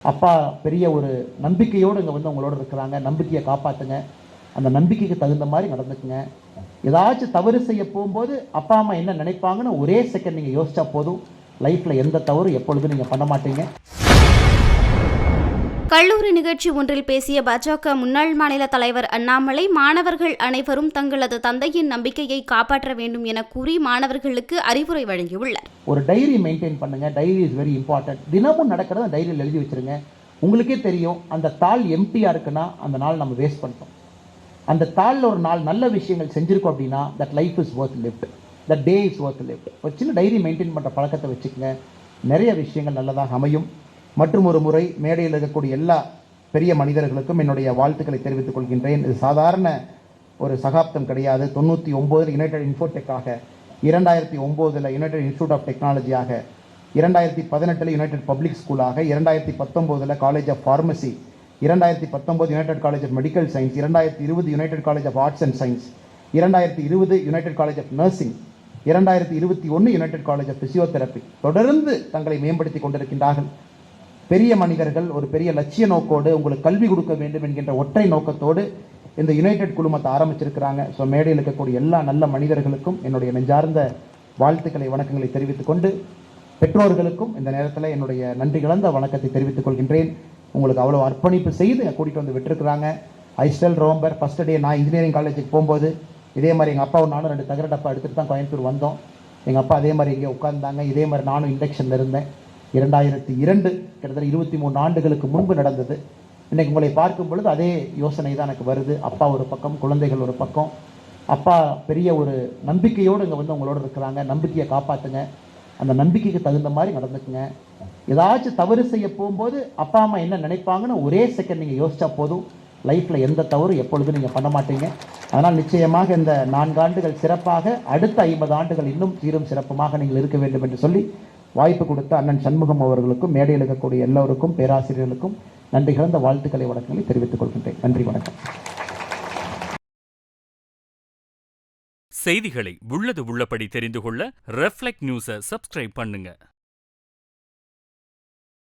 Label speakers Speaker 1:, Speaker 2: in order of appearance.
Speaker 1: அப்பா பெரிய ஒரு நம்பிக்கையோடு இங்கே வந்து உங்களோட இருக்கிறாங்க. நம்பிக்கையை காப்பாற்றுங்க. அந்த நம்பிக்கைக்கு தகுந்த மாதிரி நடந்துக்குங்க. ஏதாச்சும் தவறு செய்ய போகும்போது அப்பா அம்மா என்ன நினைப்பாங்கன்னு ஒரே செகண்ட் நீங்கள் யோசிச்சா போதும். லைஃப்பில் எந்த தவறும் எப்பொழுதும் நீங்கள் பண்ண மாட்டீங்க.
Speaker 2: கல்லூரி நிகழ்ச்சி ஒன்றில் பேசிய பாஜக முன்னாள் மாநில தலைவர் அண்ணாமலை, மாணவர்கள் அனைவரும் தங்களது தந்தையின் நம்பிக்கையை காப்பாற்ற வேண்டும் என கூறி மாணவர்களுக்கு அறிவுரை வழங்கியுள்ளார்.
Speaker 1: ஒரு டைரி மெயின்டைன் பண்ணுங்க. Diary is very important. தினமும் நடக்கிறத டைரியில் எழுதி வச்சிருங்க. உங்களுக்கே தெரியும், அந்த தாள் எம்டியா இருக்குன்னா அந்த நாள் நம்ம வேஸ்ட் பண்ணிட்டோம். அந்த தாளில் ஒரு நாள் நல்ல விஷயங்கள் செஞ்சிருக்கோம் அப்படின்னா that life is worth lived, that day is worth lived. ஒரு சின்ன டைரி மெயின்டைன் பண்ணுற பழக்கத்தை வச்சுக்கோங்க. நிறைய விஷயங்கள் நல்லதாக அமையும். மற்றும் ஒரு முறை மேடையில் இருக்கக்கூடிய எல்லா பெரிய மனிதர்களுக்கும் என்னுடைய வாழ்த்துக்களை தெரிவித்துக் கொள்கின்றேன். இது சாதாரண ஒரு சகாப்தம் கிடையாது. 99 யுனைடெட் இன்ஃபோடெக்காக, 2009 யுனைடெட் இன்ஸ்டியூட் ஆஃப் டெக்னாலஜியாக, 2018 யுனைடெட் பப்ளிக் ஸ்கூலாக, 2019 College of Pharmacy, 2019 United College of Medical Science, 2020 United College of Arts and Science, 2020 United College of Nursing, 2021 United College of Physiotherapy தொடர்ந்து தங்களை மேம்படுத்திக் கொண்டிருக்கின்றார்கள். பெரிய மனிதர்கள் ஒரு பெரிய லட்சிய நோக்கோடு உங்களுக்கு கல்வி கொடுக்க வேண்டும் என்கின்ற ஒற்றை நோக்கத்தோடு இந்த யுனைடெட் குழுமத்தை ஆரம்பிச்சிருக்கிறாங்க. ஸோ மேடையில் இருக்கக்கூடிய எல்லா நல்ல மனிதர்களுக்கும் என்னுடைய நெஞ்சார்ந்த வாழ்த்துக்களை, வணக்கங்களை தெரிவித்துக் கொண்டு, பெற்றோர்களுக்கும் இந்த நேரத்தில் என்னுடைய நன்றி கலந்த வணக்கத்தை தெரிவித்துக் கொள்கின்றேன். உங்களுக்கு அவ்வளோ அர்ப்பணிப்பு செய்து கூட்டிகிட்டு வந்து விட்டுருக்குறாங்க. I still remember first day நான் இன்ஜினியரிங் காலேஜுக்கு போகும்போது இதே மாதிரி எங்கள் அப்பாவும் நானும் 2 தகர டப்பா எடுத்துகிட்டு தான் கோயம்புத்தூர் வந்தோம். எங்கள் அப்பா அதே மாதிரி இங்கே உட்கார்ந்தாங்க. இதே மாதிரி நானும் இண்டக்ஷனில் இருந்தேன். 2002 கிட்டத்தட்ட 23 ஆண்டுகளுக்கு முன்பு நடந்தது. இன்னைக்கு உங்களை பார்க்கும் பொழுது அதே யோசனை தான் எனக்கு வருது. அப்பா ஒரு பக்கம், குழந்தைகள் ஒரு பக்கம். அப்பா பெரிய ஒரு நம்பிக்கையோடு இங்கே வந்து உங்களோட இருக்கிறாங்க. நம்பிக்கையை காப்பாற்றுங்க. அந்த நம்பிக்கைக்கு தகுந்த மாதிரி நடந்துக்குங்க. ஏதாச்சும் தவறு செய்ய போகும்போது அப்பா அம்மா என்ன நினைப்பாங்கன்னு ஒரே செகண்ட் நீங்கள் யோசிச்சா போதும். லைஃப்பில் எந்த தவறும் எப்பொழுதும் நீங்கள் பண்ண மாட்டீங்க. அதனால் நிச்சயமாக இந்த 4 ஆண்டுகள் சிறப்பாக, அடுத்த 50 ஆண்டுகள் இன்னும் சீரும் சிறப்புமாக நீங்கள் இருக்க வேண்டும் என்று சொல்லி வாய்ப்பு கொடுத்த அண்ணன் சண்முகம் அவர்களுக்கும், மேடையில் இருக்கக்கூடிய எல்லோருக்கும், பேராசிரியர்களுக்கும் நன்றி கலந்த வாழ்த்துக்களை, வணக்கங்களை தெரிவித்துக் கொள்கின்றேன். நன்றி, வணக்கம்.
Speaker 3: செய்திகளை உள்ளது உள்ளபடி தெரிந்து கொள்ள ரெஃப்ளெக்ட் நியூஸை சப்ஸ்கிரைப் பண்ணுங்க.